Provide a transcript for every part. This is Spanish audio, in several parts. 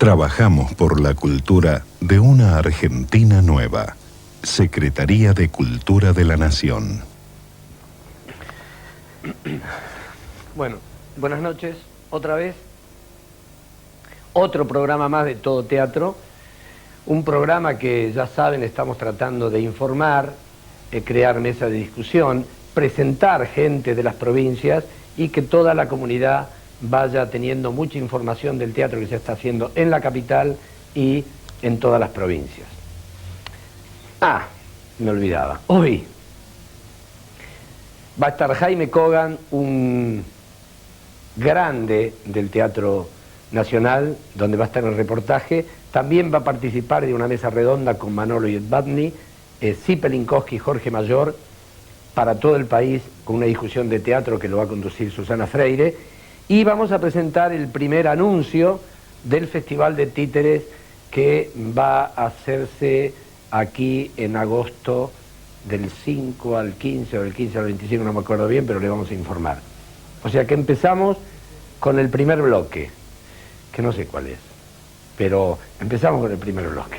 Trabajamos por la cultura de una Argentina nueva. Secretaría de Cultura de la Nación. Bueno, buenas noches, otra vez. Otro programa más de Todo Teatro. Un programa que, ya saben, estamos tratando de informar, crear mesas de discusión, presentar gente de las provincias y que toda la comunidad vaya teniendo mucha información del teatro que se está haciendo en la capital y en todas las provincias. Me olvidaba. Hoy va a estar Jaime Kogan, un grande del Teatro Nacional, donde va a estar el reportaje. También va a participar de una mesa redonda con Manolo Yetbatni, Zipe Linkowski y Jorge Mayor, para todo el país, con una discusión de teatro que lo va a conducir Susana Freire. Y vamos a presentar el primer anuncio del Festival de Títeres que va a hacerse aquí en agosto del 5 al 15 o del 15 al 25, no me acuerdo bien, pero le vamos a informar. O sea que empezamos con el primer bloque, que no sé cuál es, pero empezamos con el primer bloque.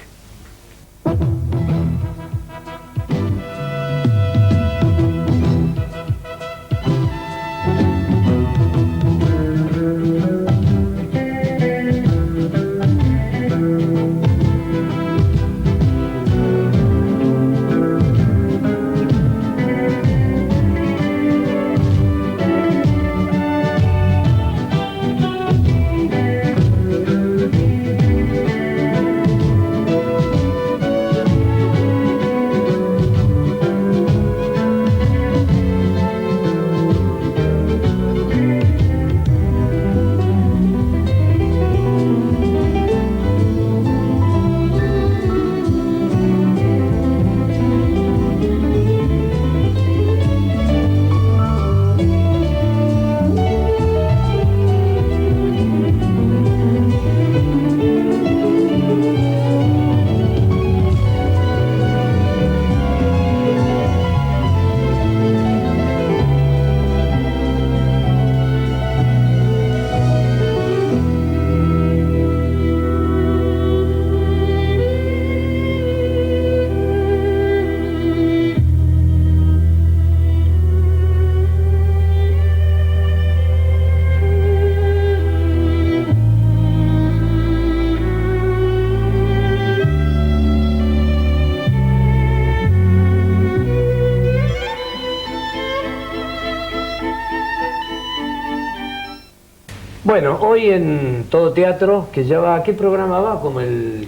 Bueno, hoy en Todo Teatro, que ya va, ¿qué programa va? Como el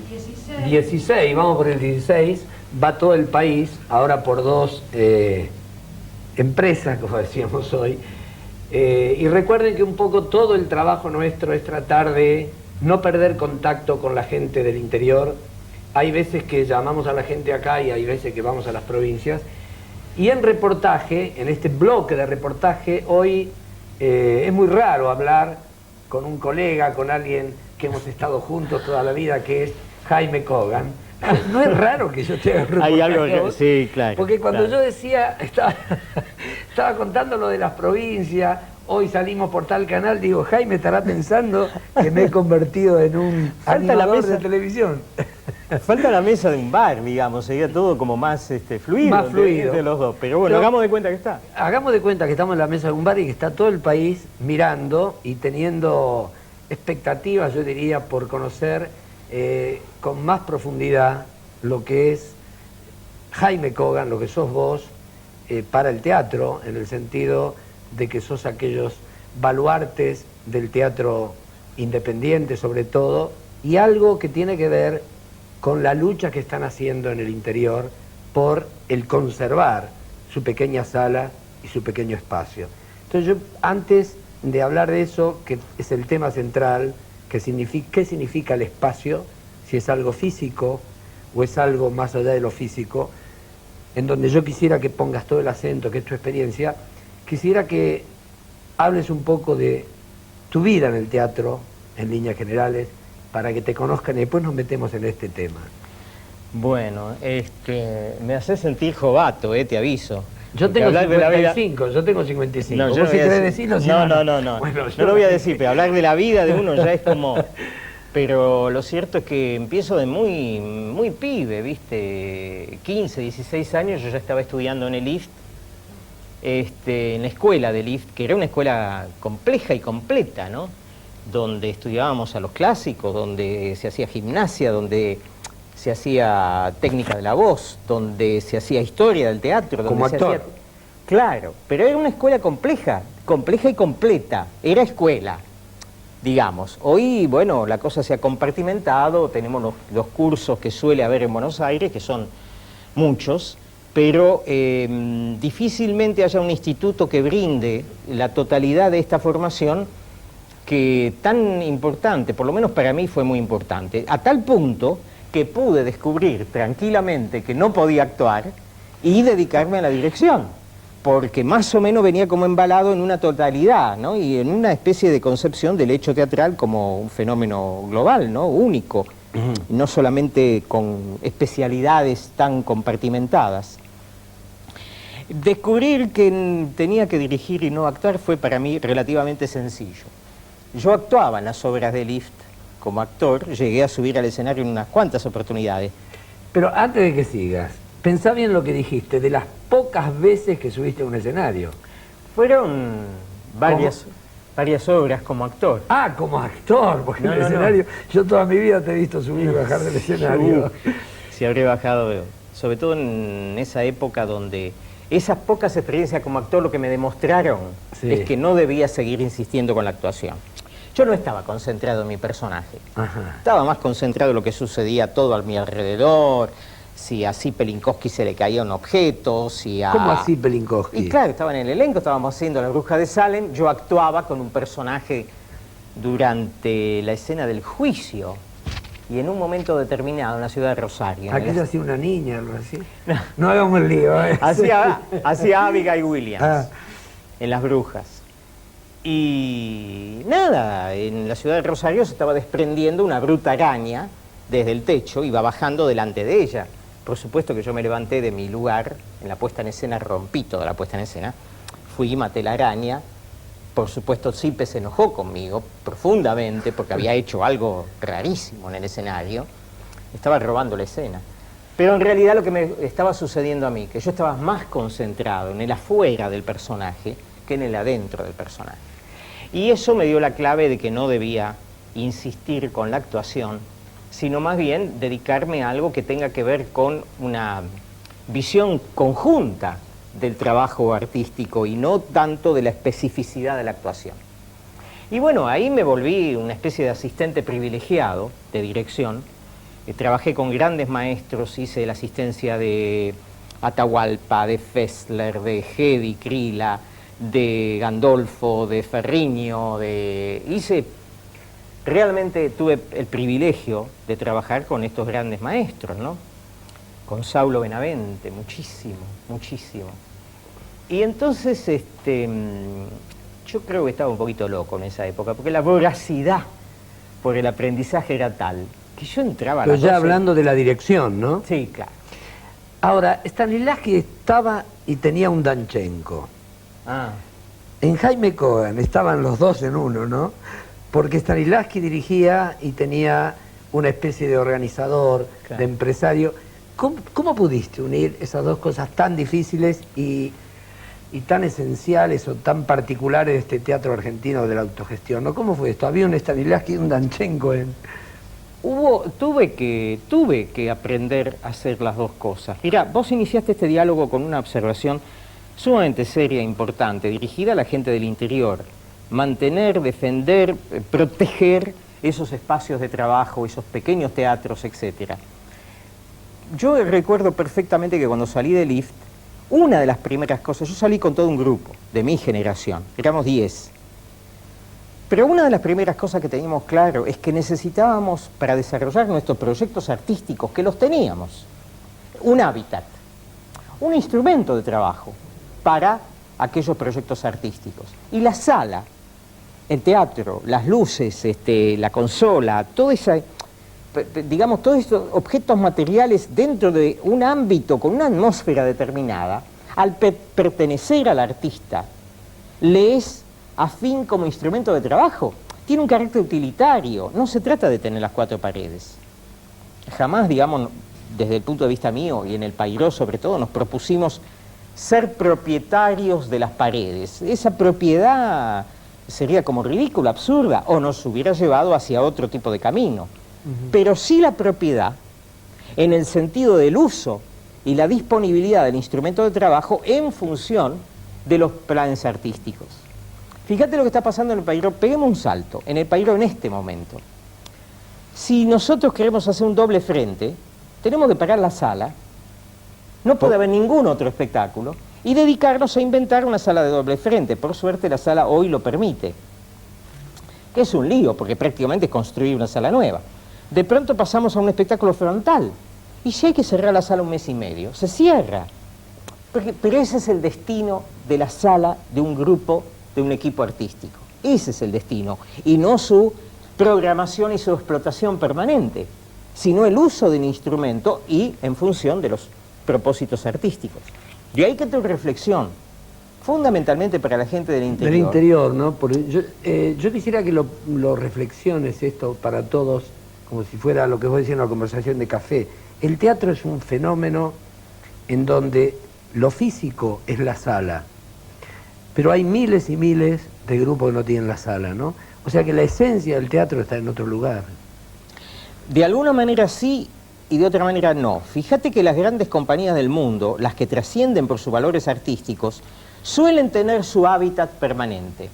16, vamos por el 16, va todo el país, ahora por dos empresas, como decíamos hoy, y recuerden que un poco todo el trabajo nuestro es tratar de no perder contacto con la gente del interior. Hay veces que llamamos a la gente acá y hay veces que vamos a las provincias, y en reportaje, en este bloque de reportaje, hoy es muy raro hablar con un colega, con alguien que hemos estado juntos toda la vida, que es Jaime Kogan. No es raro que yo te haga un reportaje. Hay algo que, sí, claro. Porque cuando yo decía, estaba contando lo de las provincias, hoy salimos por tal canal, digo, Jaime estará pensando que me he convertido en un animador de televisión. Falta la mesa de un bar, digamos, sería todo como más fluido, más fluido entre los dos. Pero bueno, hagamos de cuenta que está. Hagamos de cuenta que estamos en la mesa de un bar y que está todo el país mirando y teniendo expectativas, yo diría, por conocer con más profundidad lo que es Jaime Kogan, lo que sos vos para el teatro, en el sentido de que sos aquellos baluartes del teatro independiente sobre todo, y algo que tiene que ver con la lucha que están haciendo en el interior por el conservar su pequeña sala y su pequeño espacio. Entonces yo, antes de hablar de eso, que es el tema central, ¿qué significa el espacio? Si es algo físico o es algo más allá de lo físico, en donde yo quisiera que pongas todo el acento, que es tu experiencia, quisiera que hables un poco de tu vida en el teatro, en líneas generales, para que te conozcan y después nos metemos en este tema. Bueno, me hace sentir jovato, te aviso. Yo tengo 55, yo tengo 55. No, yo no voy a decir, no, Bueno, no lo voy a decir, pero hablar de la vida de uno ya es como... Pero lo cierto es que empiezo de muy pibe, ¿viste? 15, 16 años yo ya estaba estudiando en el IFT, en la escuela del IFT, que era una escuela compleja y completa, ¿no? Donde estudiábamos a los clásicos, donde se hacía gimnasia, donde se hacía técnica de la voz, donde se hacía historia del teatro. Donde Como se actor. hacía... Claro, pero era una escuela compleja y completa, era escuela, digamos. Hoy, bueno, la cosa se ha compartimentado, tenemos los cursos que suele haber en Buenos Aires, que son muchos, pero difícilmente haya un instituto que brinde la totalidad de esta formación que tan importante, por lo menos para mí fue muy importante, a tal punto que pude descubrir tranquilamente que no podía actuar y dedicarme a la dirección, porque más o menos venía como embalado en una totalidad, ¿no? Y en una especie de concepción del hecho teatral como un fenómeno global, ¿no? Único, no solamente con especialidades tan compartimentadas. Descubrir que tenía que dirigir y no actuar fue para mí relativamente sencillo. Yo actuaba en las obras del IFT como actor, llegué a subir al escenario en unas cuantas oportunidades. Pero antes de que sigas, pensá bien lo que dijiste, de las pocas veces que subiste a un escenario. Fueron varias obras como actor. Ah, como actor, porque en el escenario, yo toda mi vida te he visto subir y bajar del escenario. Sí, habré bajado, sobre todo en esa época donde esas pocas experiencias como actor lo que me demostraron es que no debía seguir insistiendo con la actuación. Yo no estaba concentrado en mi personaje, estaba más concentrado en lo que sucedía todo a mi alrededor, si a Zippelinkowski se le caía un objeto, si a... ¿Cómo a Zippelinkowski? Y claro, estaba en el elenco, estábamos haciendo La Bruja de Salem, yo actuaba con un personaje durante la escena del juicio y en un momento determinado en la ciudad de Rosario. Aquí hacía una niña, algo así. No hagamos el lío, ¿eh? Hacía Abigail Williams en Las Brujas. Y nada, en la ciudad de Rosario se estaba desprendiendo una bruta araña desde el techo, iba bajando delante de ella. Por supuesto que yo me levanté de mi lugar en la puesta en escena, rompí toda la puesta en escena, fui y maté la araña. Por supuesto Zippe se enojó conmigo profundamente porque había hecho algo rarísimo en el escenario, estaba robando la escena. Pero en realidad lo que me estaba sucediendo a mí, que yo estaba más concentrado en el afuera del personaje que en el adentro del personaje. Y eso me dio la clave de que no debía insistir con la actuación, sino más bien dedicarme a algo que tenga que ver con una visión conjunta del trabajo artístico y no tanto de la especificidad de la actuación. Y bueno, ahí me volví una especie de asistente privilegiado de dirección. Trabajé con grandes maestros, hice la asistencia de Atahualpa, de Fessler, de Hedy Krila, de Gandolfo, de Ferriño, realmente tuve el privilegio de trabajar con estos grandes maestros, ¿no? Con Saulo Benavente, muchísimo, muchísimo. Y entonces, yo creo que estaba un poquito loco en esa época, porque la voracidad por el aprendizaje era tal, que yo entraba a Pero las ya 12... hablando de la dirección, ¿no? Sí, claro. Ahora, Stanislavski estaba y tenía un Danchenko. En Jaime Cohen estaban los dos en uno, ¿no? Porque Stanislavski dirigía y tenía una especie de organizador, de empresario. ¿Cómo pudiste unir esas dos cosas tan difíciles y tan esenciales o tan particulares de este teatro argentino de la autogestión, ¿no? ¿Cómo fue esto? Había un Stanislavski y un Danchenko en... Tuve que aprender a hacer las dos cosas. Mira, vos iniciaste este diálogo con una observación sumamente seria e importante, dirigida a la gente del interior. Mantener, defender, proteger esos espacios de trabajo, esos pequeños teatros, etc. Yo recuerdo perfectamente que cuando salí del IFT, una de las primeras cosas, yo salí con todo un grupo de mi generación, éramos 10. Pero una de las primeras cosas que teníamos claro es que necesitábamos, para desarrollar nuestros proyectos artísticos, que los teníamos, un hábitat, un instrumento de trabajo para aquellos proyectos artísticos. Y la sala, el teatro, las luces, la consola, toda esa, digamos, todos estos objetos materiales dentro de un ámbito con una atmósfera determinada, al pertenecer al artista, le es afín como instrumento de trabajo. tiene un carácter utilitario, no se trata de tener las cuatro paredes. Jamás, digamos, desde el punto de vista mío y en el Pairó sobre todo, nos propusimos ser propietarios de las paredes. Esa propiedad sería como ridícula, absurda, o nos hubiera llevado hacia otro tipo de camino. Pero sí la propiedad, en el sentido del uso y la disponibilidad del instrumento de trabajo en función de los planes artísticos. Fíjate lo que está pasando en el Pairó, peguemos un salto, en el Pairó en este momento. Si nosotros queremos hacer un doble frente, tenemos que parar la sala, no puede haber ningún otro espectáculo, y dedicarnos a inventar una sala de doble frente. Por suerte la sala hoy lo permite. Es un lío, porque prácticamente es construir una sala nueva. De pronto pasamos a un espectáculo frontal, y si hay que cerrar la sala un mes y medio, se cierra. Pero ese es el destino de la sala de un grupo, de un equipo artístico. Ese es el destino, y no su programación y su explotación permanente, sino el uso del instrumento y en función de los propósitos artísticos. De ahí que tu reflexión, fundamentalmente para la gente del interior. Del interior, ¿no? Porque yo quisiera que lo reflexiones esto para todos, como si fuera lo que vos decías en una conversación de café. El teatro es un fenómeno en donde lo físico es la sala, pero hay miles y miles de grupos que no tienen la sala, ¿no? O sea que la esencia del teatro está en otro lugar. De alguna manera sí, y de otra manera no. Fíjate que las grandes compañías del mundo, las que trascienden por sus valores artísticos, suelen tener su hábitat permanente.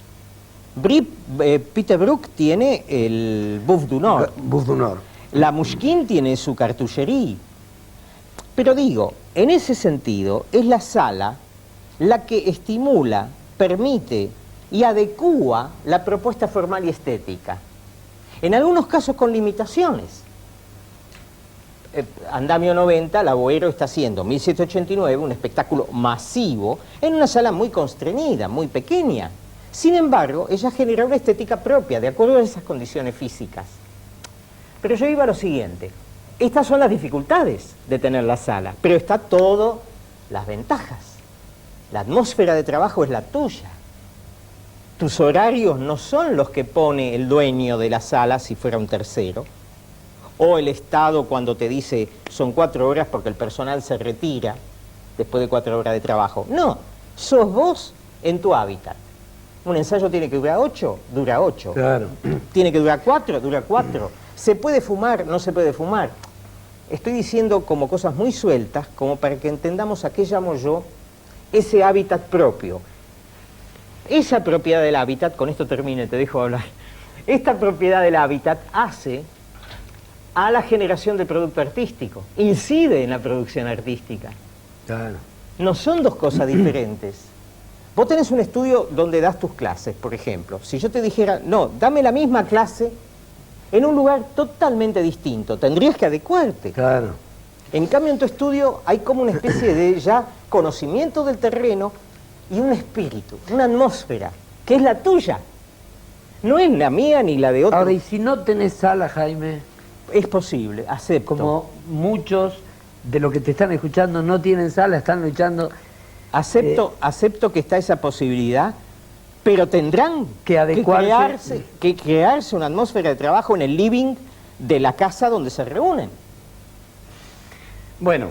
Peter Brook tiene el Bouffe du Nord. Bouffe du Nord. La Mushkin tiene su cartullería. Pero digo, en ese sentido, es la sala la que estimula, permite y adecúa la propuesta formal y estética. En algunos casos con limitaciones. Andamio 90, la Boero está haciendo 1789, un espectáculo masivo, en una sala muy constreñida, muy pequeña. Sin embargo, ella genera una estética propia, de acuerdo a esas condiciones físicas. Pero yo iba a lo siguiente. Estas son las dificultades de tener la sala, pero está todo las ventajas. La atmósfera de trabajo es la tuya. Tus horarios no son los que pone el dueño de la sala si fuera un tercero. O el Estado cuando te dice son 4 horas porque el personal se retira después de 4 horas de trabajo. No, sos vos en tu hábitat. Un ensayo tiene que durar 8, dura 8. Claro. Tiene que durar 4, dura 4. ¿Se puede fumar? No se puede fumar. Estoy diciendo como cosas muy sueltas, como para que entendamos a qué llamo yo ese hábitat propio. Esa propiedad del hábitat, con esto termino y te dejo hablar, esta propiedad del hábitat hace a la generación de producto artístico, incide en la producción artística. Claro. No son dos cosas diferentes. Vos tenés un estudio donde das tus clases, por ejemplo. Si yo te dijera, no, dame la misma clase en un lugar totalmente distinto, tendrías que adecuarte. Claro. En cambio, en tu estudio hay como una especie de ya conocimiento del terreno y un espíritu, una atmósfera, que es la tuya. No es la mía ni la de otro. Ahora, y si no tenés sala, Jaime, es posible, acepto. como muchos de los que te están escuchando no tienen sala, están luchando. Acepto que está esa posibilidad, pero tendrán que adecuarse, que crearse una atmósfera de trabajo en el living de la casa donde se reúnen. Bueno,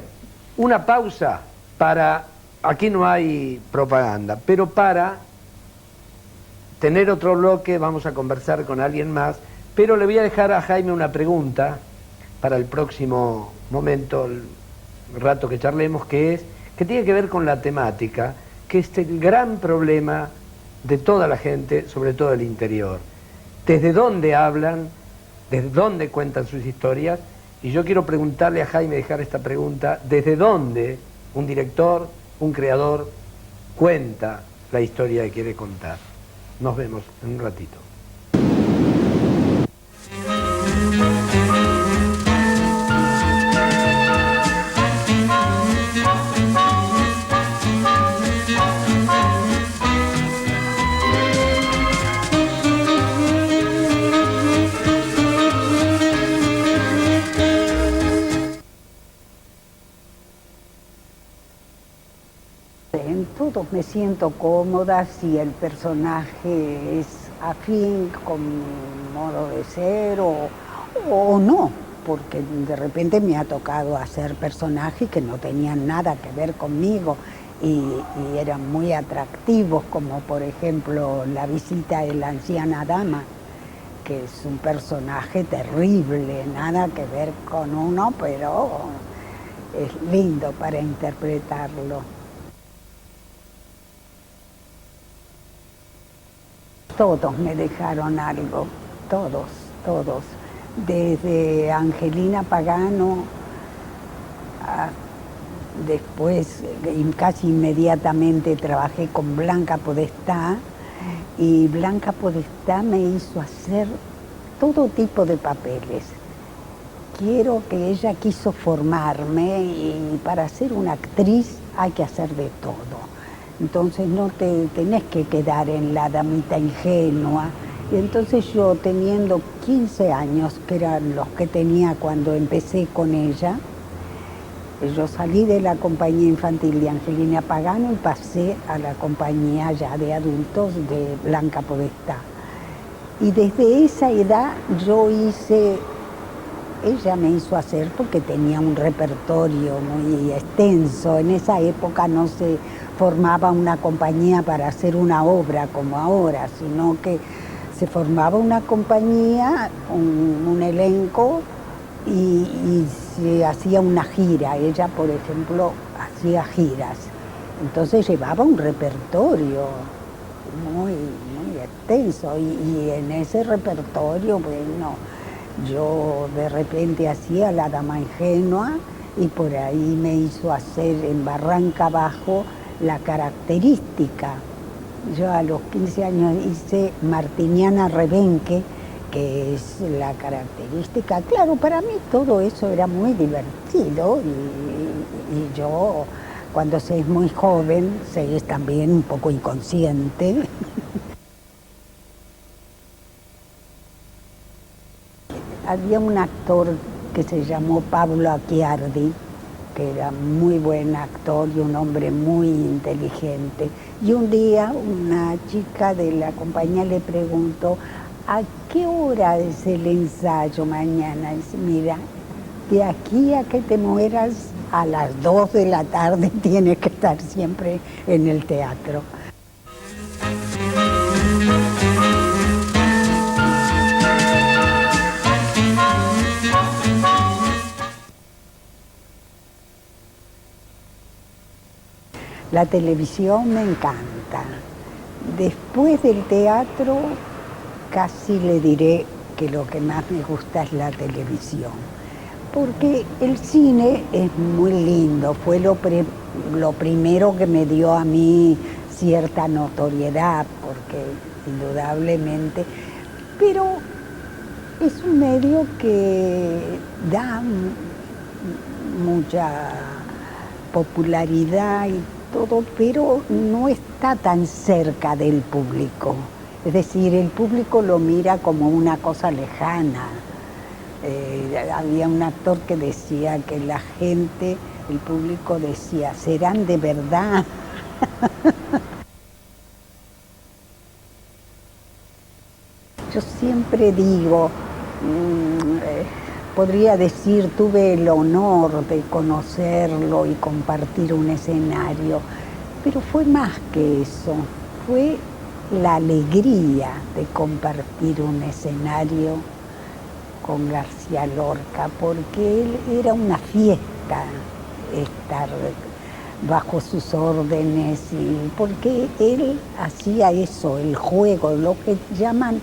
una pausa para, aquí no hay propaganda, pero para tener otro bloque vamos a conversar con alguien más, pero le voy a dejar a Jaime una pregunta para el próximo momento, el rato que charlemos, que tiene que ver con la temática, que es el gran problema de toda la gente, sobre todo del interior. ¿Desde dónde hablan? ¿Desde dónde cuentan sus historias? Y yo quiero preguntarle a Jaime, dejar esta pregunta, ¿desde dónde un director, un creador, cuenta la historia que quiere contar? Nos vemos en un ratito. En todo me siento cómoda si el personaje es afín con mi modo de ser o no, porque de repente me ha tocado hacer personajes que no tenían nada que ver conmigo y eran muy atractivos, como por ejemplo La visita de la anciana dama, que es un personaje terrible, nada que ver con uno, pero es lindo para interpretarlo. Todos me dejaron algo, todos, todos. Desde Angelina Pagano, después casi inmediatamente trabajé con Blanca Podestá, y Blanca Podestá me hizo hacer todo tipo de papeles. Quiero que ella quiso formarme y para ser una actriz hay que hacer de todo. Entonces no te tenés que quedar en la damita ingenua. Y entonces yo, teniendo 15 años, que eran los que tenía cuando empecé con ella, yo salí de la compañía infantil de Angelina Pagano y pasé a la compañía ya de adultos de Blanca Podestá. Y desde esa edad yo ella me hizo hacer, porque tenía un repertorio muy extenso. En esa época no se formaba una compañía para hacer una obra como ahora, sino que se formaba una compañía, un elenco, y se hacía una gira. Ella, por ejemplo, hacía giras. Entonces llevaba un repertorio muy, muy extenso y en ese repertorio, bueno, yo de repente hacía La dama ingenua y por ahí me hizo hacer en Barranca Abajo La característica. Yo a los 15 años hice Martiniana Rebenque, que es la característica. Claro, para mí todo eso era muy divertido y yo, cuando se es muy joven, se es también un poco inconsciente. Había un actor que se llamó Pablo Acchiardi, que era muy buen actor y un hombre muy inteligente. Y un día una chica de la compañía le preguntó: ¿a qué hora es el ensayo mañana? Y dice: mira, de aquí a que te mueras, a las 2 de la tarde tienes que estar siempre en el teatro. La televisión me encanta. Después del teatro, casi le diré que lo que más me gusta es la televisión. Porque el cine es muy lindo, fue lo primero que me dio a mí cierta notoriedad, porque indudablemente, pero es un medio que da mucha popularidad y todo, pero no está tan cerca del público. Es decir, el público lo mira como una cosa lejana. Había un actor que decía que la gente, el público decía: ¿serán de verdad? Yo siempre digo, podría decir, tuve el honor de conocerlo y compartir un escenario, pero fue más que eso, fue la alegría de compartir un escenario con García Lorca, porque él era una fiesta estar bajo sus órdenes, y porque él hacía eso, el juego, lo que llaman,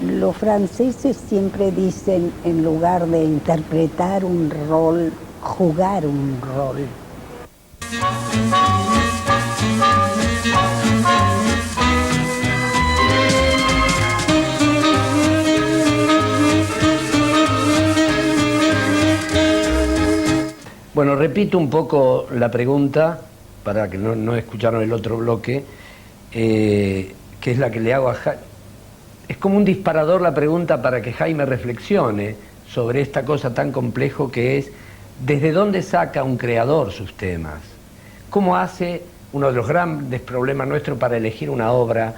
los franceses siempre dicen, en lugar de interpretar un rol, jugar un rol. Bueno, repito un poco la pregunta, para que no escucharon el otro bloque, que es la que le hago a Jaime. Es como un disparador la pregunta para que Jaime reflexione sobre esta cosa tan complejo que es: ¿desde dónde saca un creador sus temas? ¿Cómo hace? Uno de los grandes problemas nuestros para elegir una obra: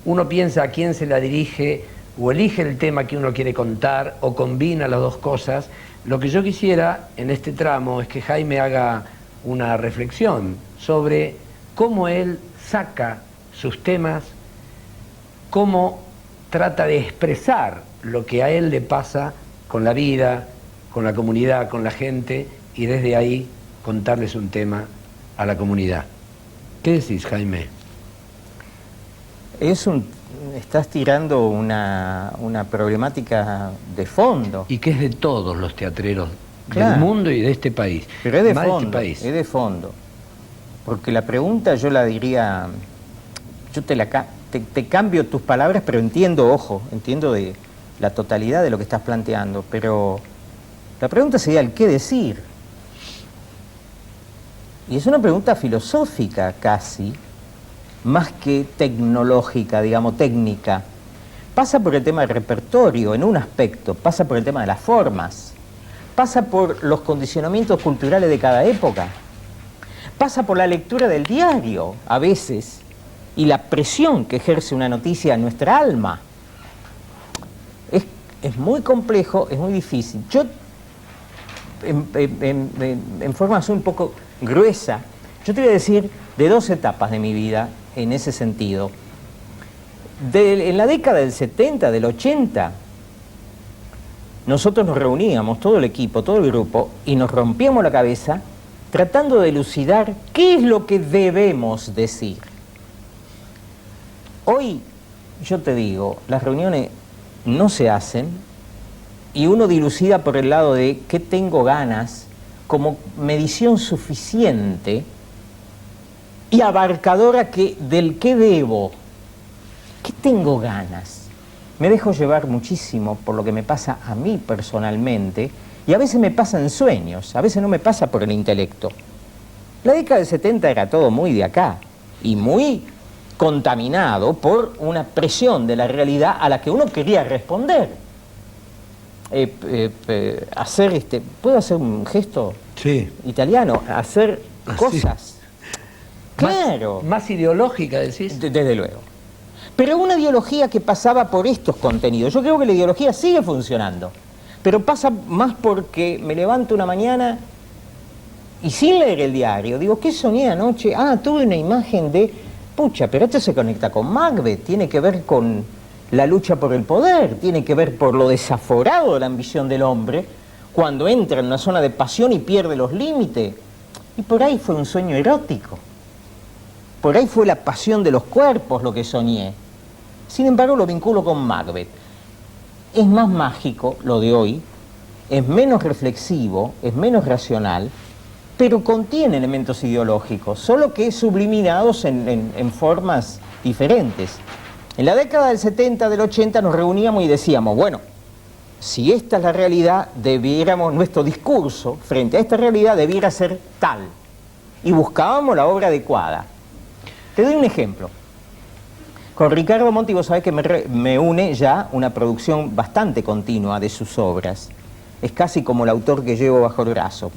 uno piensa a quién se la dirige o elige el tema que uno quiere contar o combina las dos cosas, lo que yo quisiera en este tramo es que Jaime haga una reflexión sobre cómo él saca sus temas, cómo trata de expresar lo que a él le pasa con la vida, con la comunidad, con la gente, y desde ahí contarles un tema a la comunidad. ¿Qué decís, Jaime? Estás tirando una problemática de fondo. Y que es de todos los teatreros Claro. del mundo y de este país. Pero es de Más fondo, este país. es de fondo. Porque la pregunta yo la diría, yo te cambio tus palabras, pero entiendo, ojo, entiendo de la totalidad de lo que estás planteando, pero la pregunta sería el qué decir. Y es una pregunta filosófica casi, más que tecnológica, digamos, técnica. Pasa por el tema del repertorio en un aspecto, pasa por el tema de las formas, pasa por los condicionamientos culturales de cada época, pasa por la lectura del diario a veces y la presión que ejerce una noticia en nuestra alma. Es muy complejo, es muy difícil. Yo, en forma así un poco gruesa, yo te voy a decir de dos etapas de mi vida en ese sentido. En la década del 70, del 80, nosotros nos reuníamos, todo el equipo, todo el grupo, y nos rompíamos la cabeza tratando de elucidar qué es lo que debemos decir. Hoy, yo te digo, las reuniones no se hacen y uno dilucida por el lado de qué tengo ganas como medición suficiente y abarcadora del qué debo. ¿Qué tengo ganas? Me dejo llevar muchísimo por lo que me pasa a mí personalmente y a veces me pasa en sueños, a veces no me pasa por el intelecto. La década del 70 era todo muy de acá y muy contaminado por una presión de la realidad a la que uno quería responder. ¿Puedo hacer un gesto Sí. italiano? Hacer cosas. Claro. Más ideológica, decís. Desde luego. Pero una ideología que pasaba por estos contenidos. Yo creo que la ideología sigue funcionando, pero pasa más porque me levanto una mañana y sin leer el diario, digo, ¿qué soñé anoche? Tuve una imagen de, pucha, pero esto se conecta con Macbeth, tiene que ver con la lucha por el poder, tiene que ver por lo desaforado de la ambición del hombre, cuando entra en una zona de pasión y pierde los límites. Y por ahí fue un sueño erótico. Por ahí fue la pasión de los cuerpos lo que soñé. Sin embargo, lo vinculo con Macbeth. Es más mágico lo de hoy, es menos reflexivo, es menos racional, pero contiene elementos ideológicos, solo que subliminados en formas diferentes. En la década del 70, del 80 nos reuníamos y decíamos, bueno, si esta es la realidad, nuestro discurso frente a esta realidad debiera ser tal. Y buscábamos la obra adecuada. Te doy un ejemplo. Con Ricardo Monti, vos sabés que me une ya una producción bastante continua de sus obras. Es casi como el autor que llevo bajo el brazo.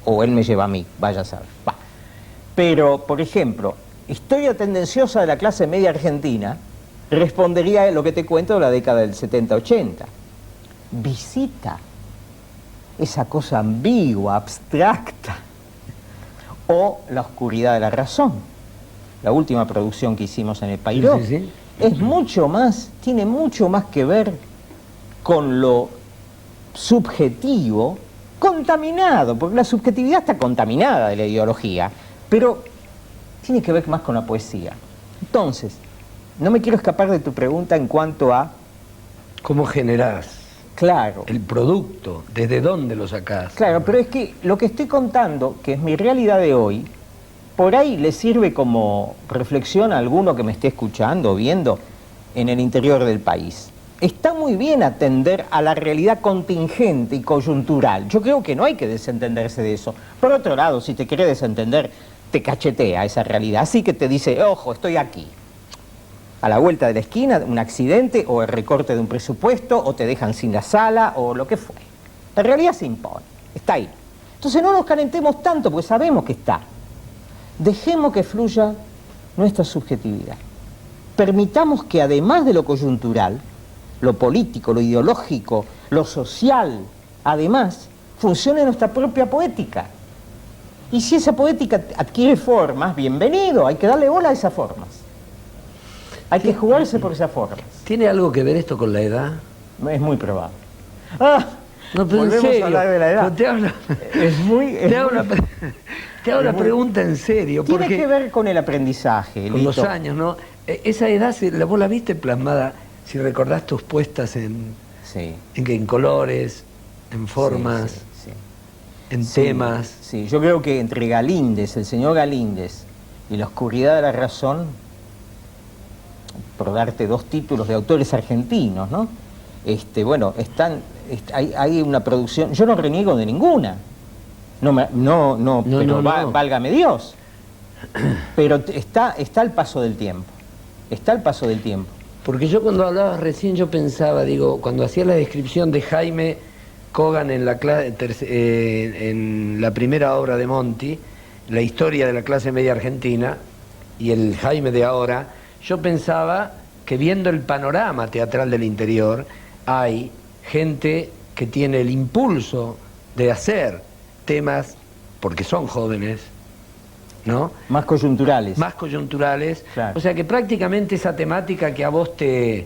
O él me lleva a mí, vaya a saber. Pero, por ejemplo, Historia tendenciosa de la clase media argentina respondería a lo que te cuento de la década del 70-80. Visita esa cosa ambigua, abstracta. O La oscuridad de la razón. La última producción que hicimos en el Pairó, Sí. es mucho más, tiene mucho más que ver con lo subjetivo, contaminado, porque la subjetividad está contaminada de la ideología, pero tiene que ver más con la poesía. Entonces, no me quiero escapar de tu pregunta en cuanto a... ¿Cómo generás Claro, el producto? ¿Desde dónde lo sacás? claro, pero es que lo que estoy contando, que es mi realidad de hoy, por ahí le sirve como reflexión a alguno que me esté escuchando o viendo en el interior del país. Está muy bien atender a la realidad contingente y coyuntural. Yo creo que no hay que desentenderse de eso. Por otro lado, si te querés desentender, te cachetea esa realidad. Así que te dice, ojo, estoy aquí. A la vuelta de la esquina, un accidente o el recorte de un presupuesto, o te dejan sin la sala, o lo que fue. La realidad se impone, está ahí. Entonces no nos calentemos tanto, porque sabemos que está. Dejemos que fluya nuestra subjetividad. permitamos que además de lo coyuntural, lo político, lo ideológico, lo social, además, funcione nuestra propia poética. Y si esa poética adquiere formas, bienvenido, hay que darle bola a esas formas. Hay que jugarse por esas formas. ¿Tiene algo que ver esto con la edad? Es muy probable. ¡Ah! No, pero en Volvemos serio. a hablar de la edad. No, te hago una pregunta en serio. Tiene porque que ver con el aprendizaje, con los Lito. años, ¿no? Esa edad, vos la viste plasmada, si recordás tus puestas Sí. en colores, en formas, Sí, sí, sí. en Sí, temas. Sí, yo creo que entre Galíndez, el señor Galíndez, y La oscuridad de la razón, por darte dos títulos de autores argentinos, ¿no? Bueno, hay una producción, yo no reniego de ninguna, pero válgame Dios, pero está al paso del tiempo, está al paso del tiempo. Porque yo cuando hablabas recién yo pensaba, digo, cuando hacía la descripción de Jaime Kogan en la primera obra de Monti, la historia de la clase media argentina, y el Jaime de ahora, yo pensaba que viendo el panorama teatral del interior, hay gente que tiene el impulso de hacer temas, porque son jóvenes, ¿no? Más coyunturales. Más coyunturales. Claro. O sea que prácticamente esa temática que a vos te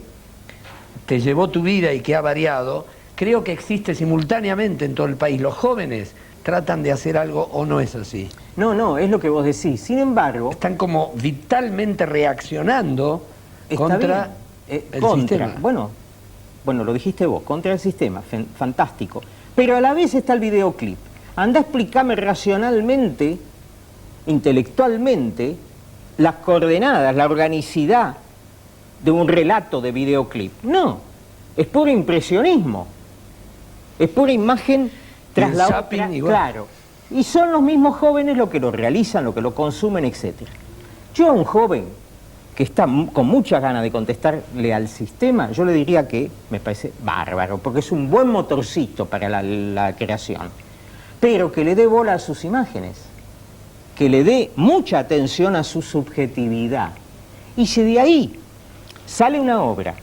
llevó tu vida y que ha variado, creo que existe simultáneamente en todo el país. Los jóvenes tratan de hacer algo o no es así. No, es lo que vos decís. Sin embargo, Están como vitalmente reaccionando contra el sistema. Bueno, lo dijiste vos, contra el sistema, fantástico. Pero a la vez está el videoclip. Anda a explicarme racionalmente, intelectualmente, las coordenadas, la organicidad de un relato de videoclip. No, es puro impresionismo. Es pura imagen tras la otra, claro. Y son los mismos jóvenes los que lo realizan, los que lo consumen, etc. Yo a un joven que está con muchas ganas de contestarle al sistema, yo le diría que me parece bárbaro, porque es un buen motorcito para la creación, pero que le dé bola a sus imágenes, que le dé mucha atención a su subjetividad. Y si de ahí sale una obra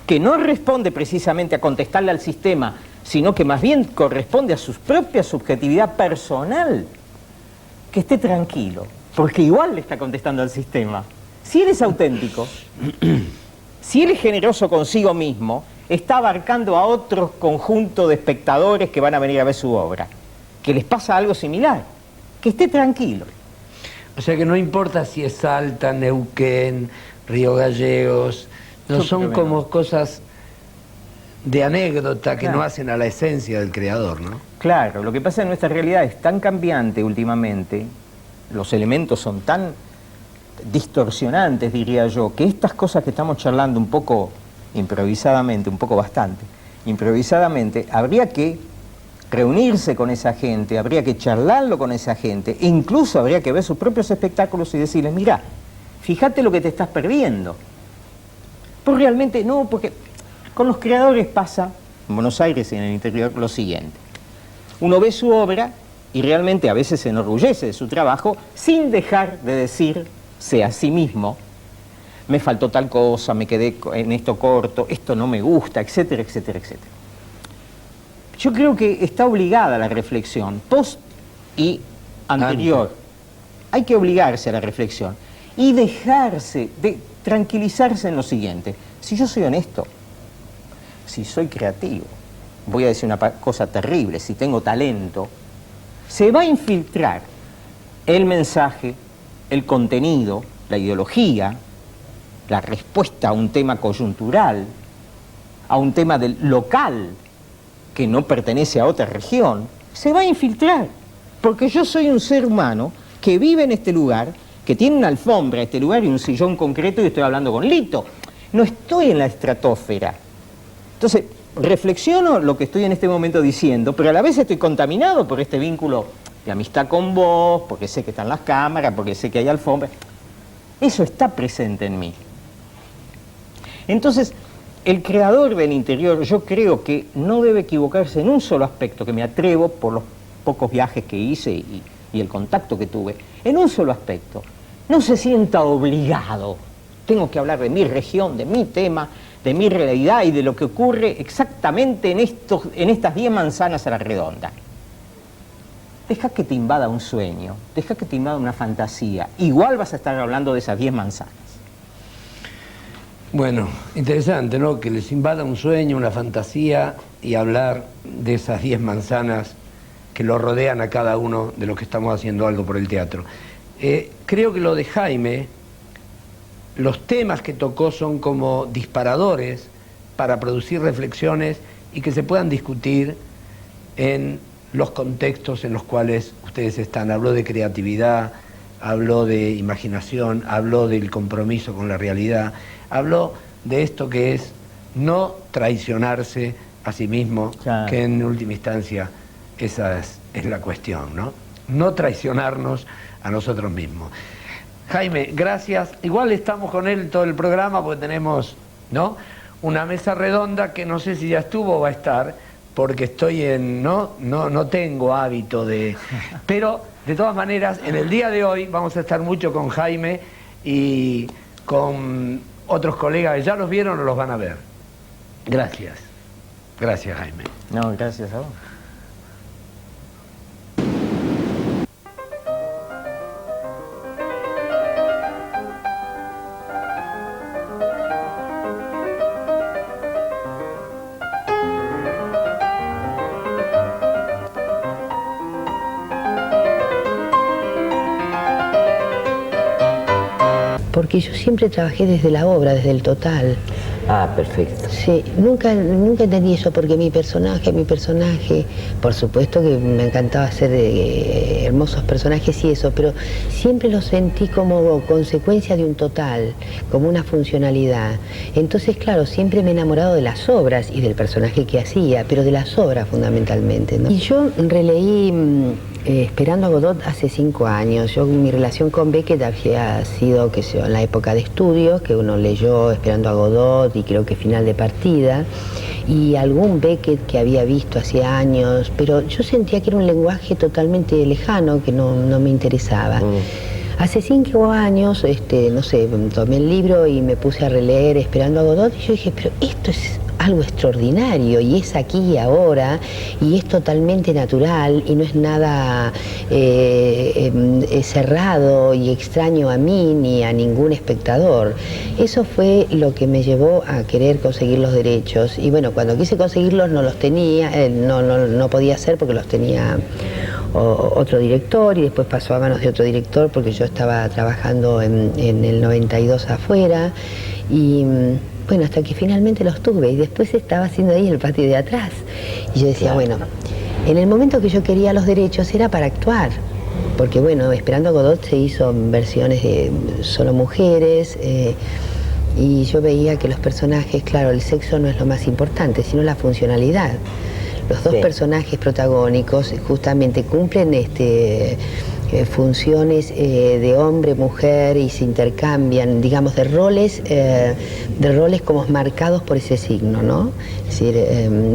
que no responde precisamente a contestarle al sistema, sino que más bien corresponde a su propia subjetividad personal, que esté tranquilo, porque igual le está contestando al sistema. Si él es auténtico, si él es generoso consigo mismo, está abarcando a otro conjunto de espectadores que van a venir a ver su obra, que les pasa algo similar, que esté tranquilo. O sea que no importa si es Salta, Neuquén, Río Gallegos, no son como cosas de anécdota que no hacen a la esencia del creador, ¿no? Claro, lo que pasa en nuestra realidad es tan cambiante últimamente, los elementos son tan distorsionantes, diría yo, que estas cosas que estamos charlando un poco improvisadamente, un poco bastante, improvisadamente, habría que reunirse con esa gente, habría que charlarlo con esa gente, e incluso habría que ver sus propios espectáculos y decirles, mira, fíjate lo que te estás perdiendo. Pues realmente no, porque con los creadores pasa, en Buenos Aires y en el interior, lo siguiente. Uno ve su obra y realmente a veces se enorgullece de su trabajo sin dejar de decirse a sí mismo, me faltó tal cosa, me quedé en esto corto, esto no me gusta, etcétera, etcétera, etcétera. Yo creo que está obligada la reflexión, post y anterior. Hay que obligarse a la reflexión y dejarse, de tranquilizarse en lo siguiente. Si yo soy honesto, si soy creativo, voy a decir una cosa terrible, si tengo talento, se va a infiltrar el mensaje, el contenido, la ideología, la respuesta a un tema coyuntural, a un tema del local que no pertenece a otra región, se va a infiltrar, porque yo soy un ser humano que vive en este lugar, que tiene una alfombra en este lugar y un sillón concreto, y estoy hablando con Lito. No estoy en la estratosfera. Entonces, reflexiono lo que estoy en este momento diciendo, pero a la vez estoy contaminado por este vínculo de amistad con vos, porque sé que están las cámaras, porque sé que hay alfombra. Eso está presente en mí. Entonces, el creador del interior, yo creo que no debe equivocarse en un solo aspecto, que me atrevo por los pocos viajes que hice y el contacto que tuve, en un solo aspecto. No se sienta obligado tengo que hablar de mi región, de mi tema, de mi realidad y de lo que ocurre exactamente en estas 10 manzanas a la redonda. Deja que te invada un sueño, deja que te invada una fantasía. Igual vas a estar hablando de esas 10 manzanas. Bueno, interesante, ¿no? Que les invada un sueño, una fantasía y hablar de esas 10 manzanas que lo rodean a cada uno de los que estamos haciendo algo por el teatro. Creo que lo de Jaime, los temas que tocó son como disparadores para producir reflexiones y que se puedan discutir en los contextos en los cuales ustedes están. Habló de creatividad, habló de imaginación, habló del compromiso con la realidad, habló de esto que es no traicionarse a sí mismo, claro, que en última instancia esa es la cuestión, ¿no? No traicionarnos a nosotros mismos. Jaime, gracias. Igual estamos con él todo el programa porque tenemos, ¿no?, una mesa redonda que no sé si ya estuvo o va a estar, porque estoy en, no tengo hábito de... Pero, de todas maneras, en el día de hoy vamos a estar mucho con Jaime y con otros colegas que ya los vieron o los van a ver. Gracias. Gracias, Jaime. No, gracias a vos. Porque yo siempre trabajé desde la obra, desde el total. Ah, perfecto. Sí, nunca entendí eso, porque mi personaje, por supuesto que me encantaba hacer hermosos personajes y eso, pero siempre lo sentí como consecuencia de un total, como una funcionalidad. Entonces, claro, siempre me he enamorado de las obras y del personaje que hacía, pero de las obras fundamentalmente, ¿no? Y yo releí Esperando a Godot hace 5 años. Mi relación con Beckett había sido, qué sé yo, en la época de estudios, que uno leyó Esperando a Godot y creo que Final de Partida, y algún Beckett que había visto hace años, pero yo sentía que era un lenguaje totalmente lejano, que no me interesaba. Hace 5 años, no sé, tomé el libro y me puse a releer Esperando a Godot y yo dije, pero esto es algo extraordinario y es aquí y ahora y es totalmente natural y no es nada cerrado y extraño a mí ni a ningún espectador. Eso fue lo que me llevó a querer conseguir los derechos y bueno, cuando quise conseguirlos no los tenía, no podía hacer porque los tenía otro director y después pasó a manos de otro director porque yo estaba trabajando en el 92 afuera y bueno, hasta que finalmente los tuve y después estaba haciendo ahí el patio de atrás. Y yo decía, bueno, en el momento que yo quería los derechos era para actuar. Porque bueno, Esperando a Godot se hizo versiones de solo mujeres y yo veía que los personajes, claro, el sexo no es lo más importante, sino la funcionalidad. Los dos personajes protagónicos justamente cumplen funciones de hombre, mujer y se intercambian, digamos, de roles como marcados por ese signo, ¿no? Es decir,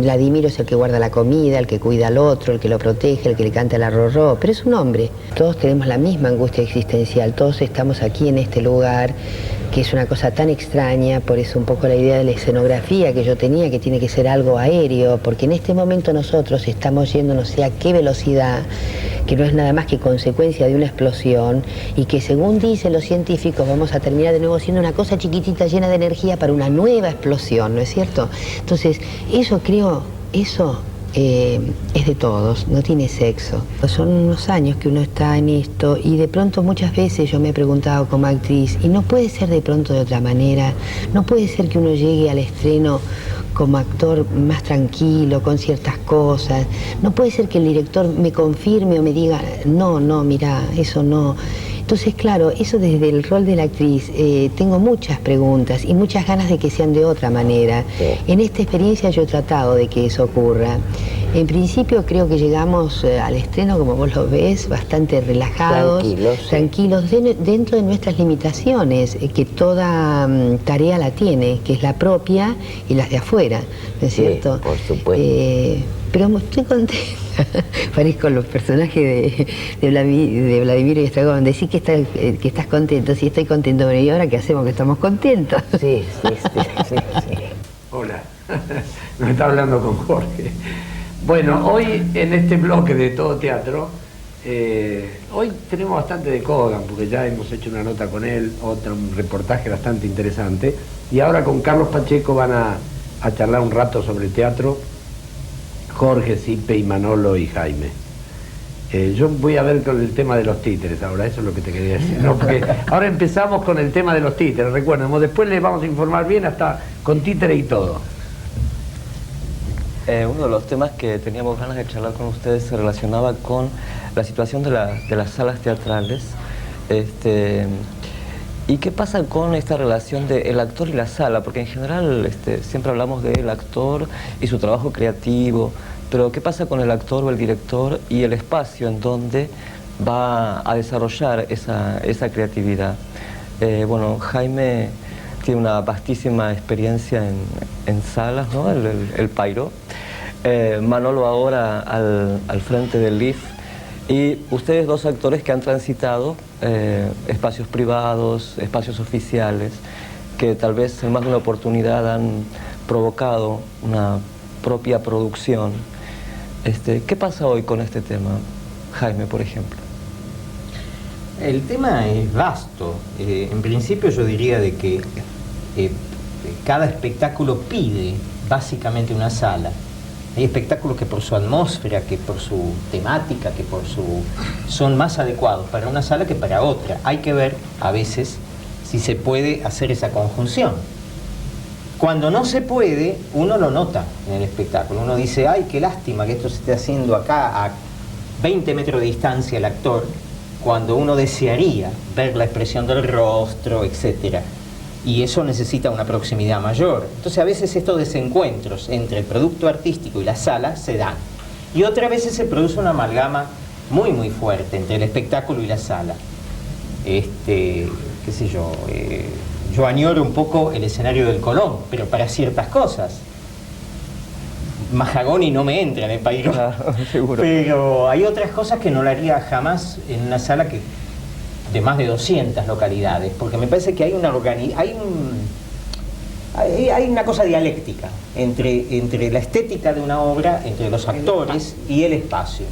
Vladimiro es el que guarda la comida, el que cuida al otro, el que lo protege, el que le canta el arrorró, pero es un hombre. Todos tenemos la misma angustia existencial, todos estamos aquí en este lugar, que es una cosa tan extraña, por eso un poco la idea de la escenografía que yo tenía, que tiene que ser algo aéreo, porque en este momento nosotros estamos yendo no sé a qué velocidad, que no es nada más que consecuencia de una explosión y que según dicen los científicos vamos a terminar de nuevo siendo una cosa chiquitita llena de energía para una nueva explosión, ¿no es cierto? Entonces, eso creo, eso es de todos, no tiene sexo. Son unos años que uno está en esto y de pronto muchas veces yo me he preguntado como actriz, y no puede ser de pronto de otra manera, no puede ser que uno llegue al estreno como actor más tranquilo, con ciertas cosas, no puede ser que el director me confirme o me diga, no, mira, eso no. Entonces, claro, eso desde el rol de la actriz, tengo muchas preguntas y muchas ganas de que sean de otra manera. Sí. En esta experiencia yo he tratado de que eso ocurra. En principio creo que llegamos al estreno, como vos lo ves, bastante relajados, tranquilos dentro de nuestras limitaciones, que toda tarea la tiene, que es la propia y las de afuera, ¿no es cierto? Por supuesto. Pero estoy contenta. Parezco los personajes de Vladimir y Estragón. Decís que estás contento. Sí, estoy contento. Pero ¿y ahora qué hacemos que estamos contentos? Sí. Hola, nos está hablando con Jorge. Bueno, hoy en este bloque de Todo Teatro, hoy tenemos bastante de Kogan, porque ya hemos hecho una nota con él, un reportaje bastante interesante, y ahora con Carlos Pacheco van a charlar un rato sobre teatro, Jorge, Sipe y Manolo y Jaime. Yo voy a ver con el tema de los títeres ahora, eso es lo que te quería decir, ¿no? Porque ahora empezamos con el tema de los títeres, recuerden, después les vamos a informar bien hasta con títere y todo. Uno de los temas que teníamos ganas de charlar con ustedes se relacionaba con la situación de las salas teatrales. ¿Y qué pasa con esta relación del actor y la sala? Porque en general siempre hablamos del actor y su trabajo creativo, pero ¿qué pasa con el actor o el director y el espacio en donde va a desarrollar esa creatividad? Bueno, Jaime tiene una vastísima experiencia en salas, ¿no? El Pairo. Manolo ahora al frente del LIF. Y ustedes dos actores que han transitado espacios privados, espacios oficiales, que tal vez en más de una oportunidad han provocado una propia producción. ¿Qué pasa hoy con este tema, Jaime, por ejemplo? El tema es vasto. En principio yo diría de que cada espectáculo pide básicamente una sala. Hay espectáculos que por su atmósfera, que por su temática, son más adecuados para una sala que para otra. Hay que ver a veces si se puede hacer esa conjunción. Cuando no se puede, uno lo nota en el espectáculo. Uno dice, ay, qué lástima que esto se esté haciendo acá a 20 metros de distancia el actor, cuando uno desearía ver la expresión del rostro, etcétera. Y eso necesita una proximidad mayor. Entonces a veces estos desencuentros entre el producto artístico y la sala se dan. Y otras veces se produce una amalgama muy muy fuerte entre el espectáculo y la sala. Qué sé yo, yo añoro un poco el escenario del Colón, pero para ciertas cosas. Mahagoni no me entra en el país, seguro. Pero hay otras cosas que no lo haría jamás en una sala de más de 200 localidades, porque me parece que hay una cosa dialéctica entre la estética de una obra, entre los actores y el espacio.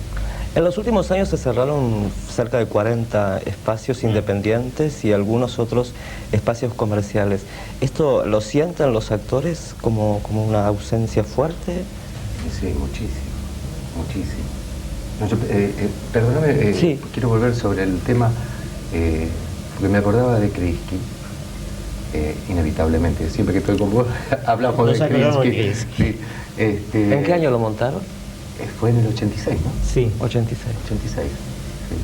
En los últimos años se cerraron cerca de 40 espacios independientes y algunos otros espacios comerciales. ¿Esto lo sienten los actores como una ausencia fuerte? Sí, muchísimo. No, perdóname, sí. Quiero volver sobre el tema, porque me acordaba de Krinsky, inevitablemente. Siempre que estoy con vos hablamos de Krinsky. Sí, ¿En qué año lo montaron? Fue en el 86, ¿no? Sí, 86. 86, sí.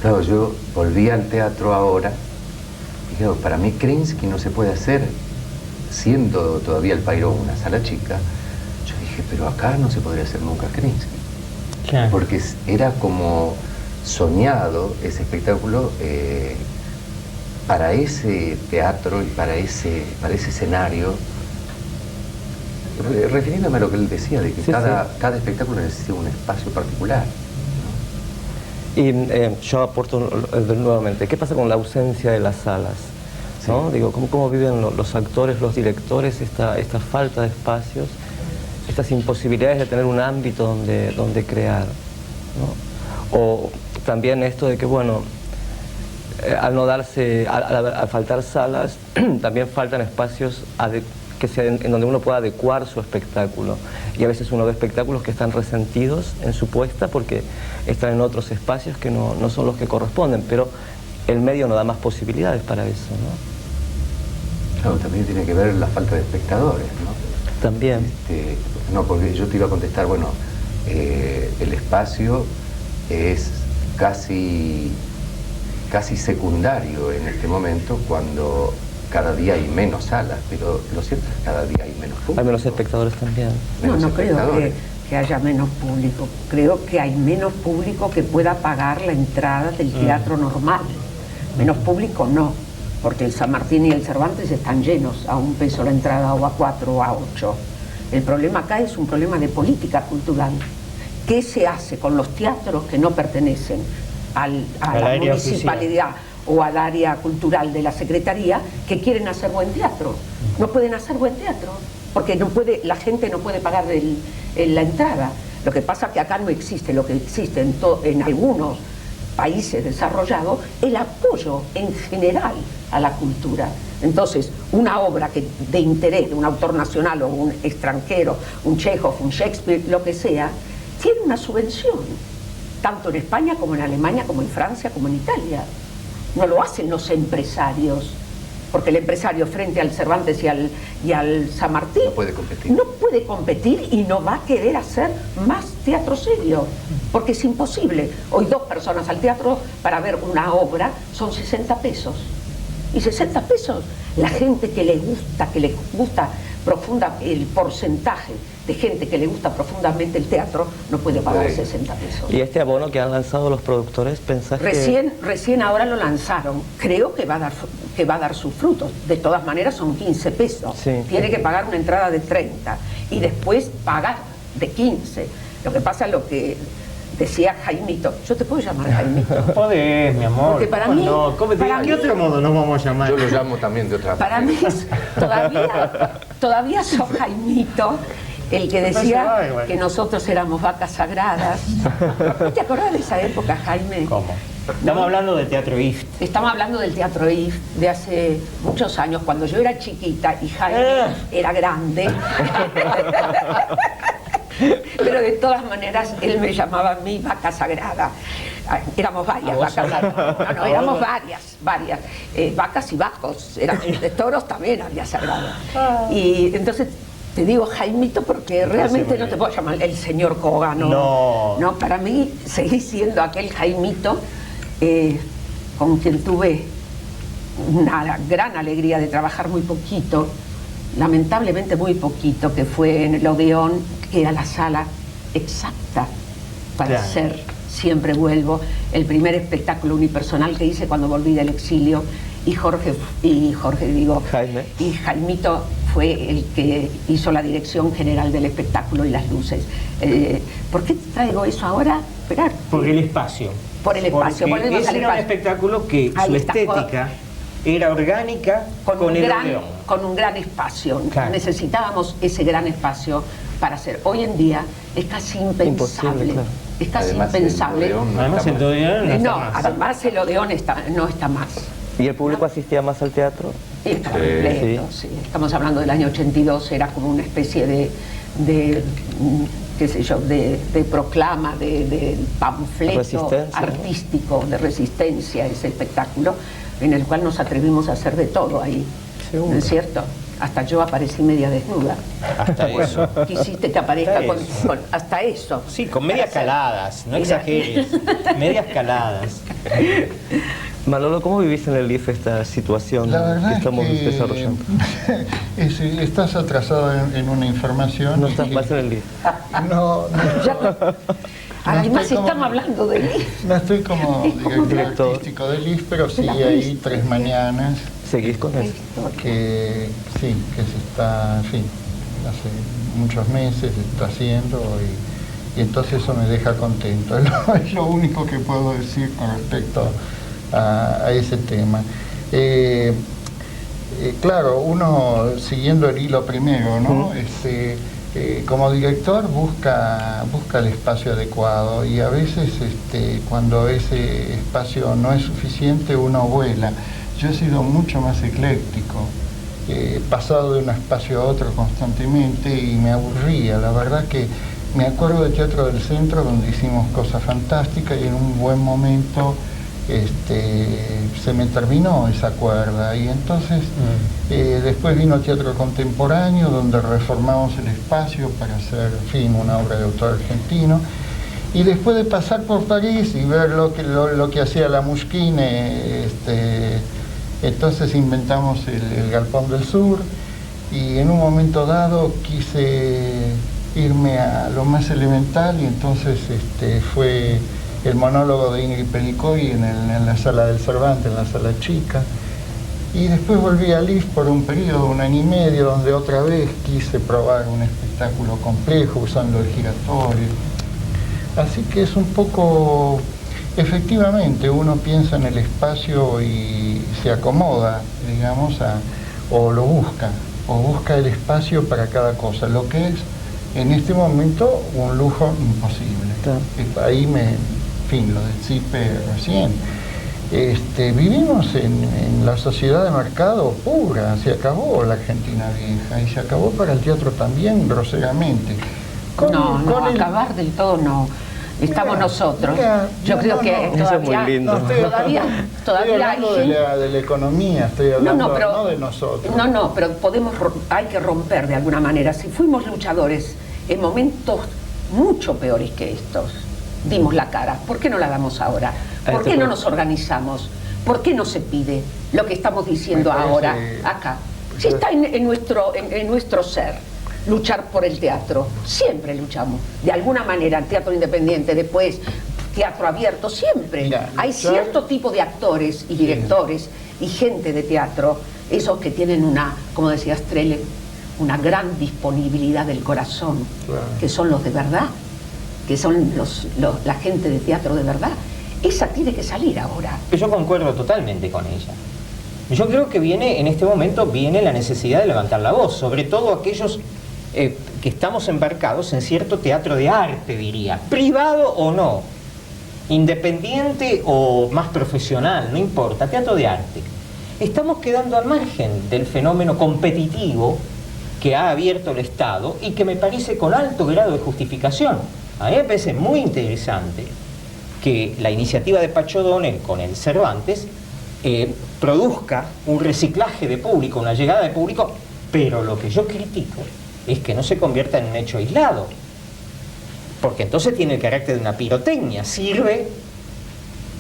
Claro, yo volví al teatro ahora, y claro, para mí Krinsky no se puede hacer siendo todavía el Pairo una sala chica. Yo dije, pero acá no se podría hacer nunca Krinsky. Claro. Porque era como soñado ese espectáculo para ese teatro y para ese escenario. Refiriéndome a lo que él decía, de que cada espectáculo necesita un espacio particular, ¿no? Y yo aporto nuevamente, ¿qué pasa con la ausencia de las salas? ¿No? Digo, ¿cómo viven los actores, los directores, esta falta de espacios, estas imposibilidades de tener un ámbito donde crear, ¿no? O también esto de que, bueno, al no darse, al faltar salas, también faltan espacios en donde uno pueda adecuar su espectáculo. Y a veces uno ve espectáculos que están resentidos en su puesta porque están en otros espacios que no son los que corresponden, pero el medio no da más posibilidades para eso, ¿no? Claro, también tiene que ver la falta de espectadores, ¿no? También. No, porque yo te iba a contestar, bueno, el espacio es casi secundario en este momento cuando cada día hay menos salas, pero lo cierto es que cada día hay menos público. Hay menos espectadores también. No creo que haya menos público. Creo que hay menos público que pueda pagar la entrada del teatro normal. Menos público no, porque el San Martín y el Cervantes están llenos a $1 la entrada o a 4 o a 8. El problema acá es un problema de política cultural. ¿Qué se hace con los teatros que no pertenecen a la municipalidad o al área cultural de la Secretaría, que quieren hacer buen teatro? No pueden hacer buen teatro, porque la gente no puede pagar la entrada. Lo que pasa es que acá no existe lo que existe en algunos países desarrollados, el apoyo en general a la cultura. Entonces, una obra de interés de un autor nacional o un extranjero, un Chekhov, un Shakespeare, lo que sea, tiene una subvención, tanto en España como en Alemania, como en Francia, como en Italia. No lo hacen los empresarios, porque el empresario frente al Cervantes y al San Martín no puede competir y no va a querer hacer más teatro serio, porque es imposible. Hoy 2 personas al teatro para ver una obra son 60 pesos. Y 60 pesos, la gente que le gusta profunda, el porcentaje de gente que le gusta profundamente el teatro no puede pagar 60 pesos. ¿Y este abono que han lanzado los productores, pensás recién ahora lo lanzaron? Creo que va a dar sus frutos. De todas maneras son 15 pesos. Sí. Tiene que pagar una entrada de 30 y después pagar de 15. Lo que pasa es lo que decía Jaimito. ¿Yo te puedo llamar Jaimito? Podés, mi amor. Porque para mí... No, ¿de qué otro modo nos vamos a llamar? Yo lo llamo también de otra manera. Para mí es, todavía sos Jaimito, el que decía que nosotros éramos vacas sagradas. ¿No te acordás de esa época, Jaime? ¿Cómo? Estamos hablando del Teatro IF. Estamos hablando del Teatro IF de hace muchos años, cuando yo era chiquita y Jaime era grande. Pero de todas maneras él me llamaba a mí vaca sagrada. Éramos varias vacas sagradas. No, éramos varias. Vacas y vacos. De toros también había sagradas. Y entonces te digo Jaimito porque realmente no te puedo llamar el señor Koga, no. No, para mí seguís siendo aquel Jaimito con quien tuve una gran alegría de trabajar muy poquito, lamentablemente muy poquito, que fue en el Odeón, que era la sala exacta para hacer Siempre Vuelvo, el primer espectáculo unipersonal que hice cuando volví del exilio, y Jaimito fue el que hizo la dirección general del espectáculo y las luces. ¿Por qué traigo eso ahora? Esperar. Por el espacio. Por el espacio. Porque ese era un espectáculo que su estética era orgánica con un gran espacio. Claro. Necesitábamos ese gran espacio para hacer. Hoy en día es casi impensable. Claro. Es casi impensable. Además el Odeón además el Odeón no está más. ¿Y el público asistía más al teatro? Estaba completo, sí. Estamos hablando del año 82, era como una especie de qué sé yo, de proclama, de panfleto artístico, de resistencia, ese espectáculo, en el cual nos atrevimos a hacer de todo ahí. ¿No es cierto? Hasta yo aparecí media desnuda. Hasta eso. Quisiste que aparezca hasta eso. Sí, con medias caladas, no exageres. Medias caladas. Manolo, ¿cómo vivís en el IF esta situación que estamos desarrollando? Estás atrasado en una información. No estás más en el IF. No. Además estamos hablando del IF. No estoy como director artístico del IF, pero sí hay 3 mañanas. ¿Seguís con eso? Que se está, en fin, hace muchos meses se está haciendo y entonces eso me deja contento. Es lo único que puedo decir con respecto a ese tema. Claro, uno siguiendo el hilo primero, ¿no? Como director busca el espacio adecuado y a veces cuando ese espacio no es suficiente uno vuela. Yo he sido mucho más ecléctico, pasado de un espacio a otro constantemente y me aburría. La verdad que me acuerdo de Teatro del Centro donde hicimos cosas fantásticas y en un buen momento se me terminó esa cuerda y entonces después vino Teatro Contemporáneo donde reformamos el espacio para hacer, en fin, una obra de autor argentino y después de pasar por París y ver lo que hacía la Mushkine, entonces inventamos el Galpón del Sur y en un momento dado quise irme a lo más elemental y entonces fue el monólogo de Ingrid Pelicoy en la sala del Cervantes, en la sala chica. Y después volví a Lis por un periodo de 1 año y medio, donde otra vez quise probar un espectáculo complejo usando el giratorio. Así que es un poco, efectivamente, uno piensa en el espacio y se acomoda, digamos, o lo busca el espacio para cada cosa, lo que es en este momento un lujo imposible. Claro. Ahí en fin, lo del CIPE recién. Vivimos en la sociedad de mercado pura, se acabó la Argentina vieja y se acabó para el teatro también groseramente. Acabar del todo no. Estamos nosotros. Yo creo que todavía estoy hablando de la economía, estoy hablando no de nosotros. Pero hay que romper de alguna manera. Si fuimos luchadores en momentos mucho peores que estos, dimos la cara. ¿Por qué no la damos ahora? ¿Por qué no nos organizamos? ¿Por qué no se pide lo que estamos diciendo ahora, acá? Si está en nuestro ser, luchar por el teatro. Siempre luchamos. De alguna manera, teatro independiente, después teatro abierto, siempre. Hay cierto tipo de actores y directores y gente de teatro, esos que tienen como decía Strele, una gran disponibilidad del corazón, que son los de verdad, que son la gente de teatro de verdad. Esa tiene que salir ahora. Yo concuerdo totalmente con ella. Yo creo que en este momento viene la necesidad de levantar la voz, sobre todo aquellos que estamos embarcados en cierto teatro de arte, diría, privado o no, independiente o más profesional, no importa, teatro de arte. Estamos quedando al margen del fenómeno competitivo que ha abierto el Estado y que me parece con alto grado de justificación. A mí me parece muy interesante que la iniciativa de Pacho O'Donnell con el Cervantes produzca un reciclaje de público, una llegada de público, pero lo que yo critico es que no se convierta en un hecho aislado, porque entonces tiene el carácter de una pirotecnia, sirve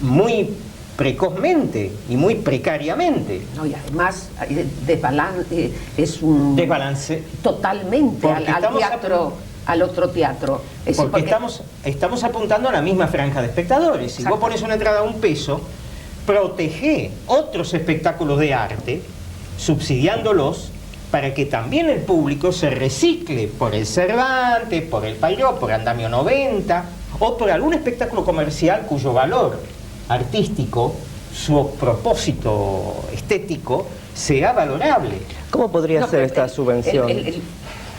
muy precozmente y muy precariamente. No, y además es un desbalance totalmente al otro teatro. Porque estamos apuntando a la misma franja de espectadores. Si vos pones una entrada a $1, protege otros espectáculos de arte, subsidiándolos, para que también el público se recicle por el Cervantes, por el Pairó, por Andamio 90, o por algún espectáculo comercial cuyo valor artístico, su propósito estético, sea valorable. ¿Cómo podría ser esta subvención?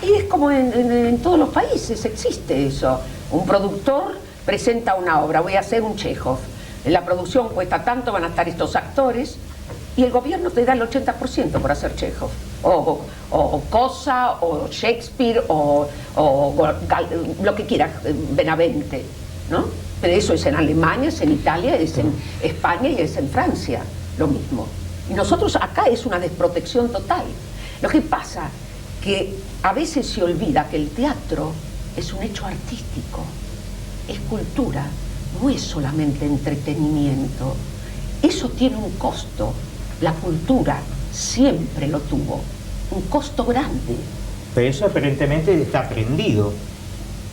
Y es como en todos los países existe eso. Un productor presenta una obra, voy a hacer un Chekhov. La producción cuesta tanto, van a estar estos actores, y el gobierno te da el 80% por hacer Chekhov. O Cosa, o Shakespeare, o lo que quieras, Benavente, ¿no? Pero eso es en Alemania, es en Italia, es en España y es en Francia, lo mismo. Y nosotros acá es una desprotección total. Lo que pasa que a veces se olvida que el teatro es un hecho artístico, es cultura, no es solamente entretenimiento. Eso tiene un costo. La cultura siempre lo tuvo, un costo grande. Pero eso aparentemente está aprendido,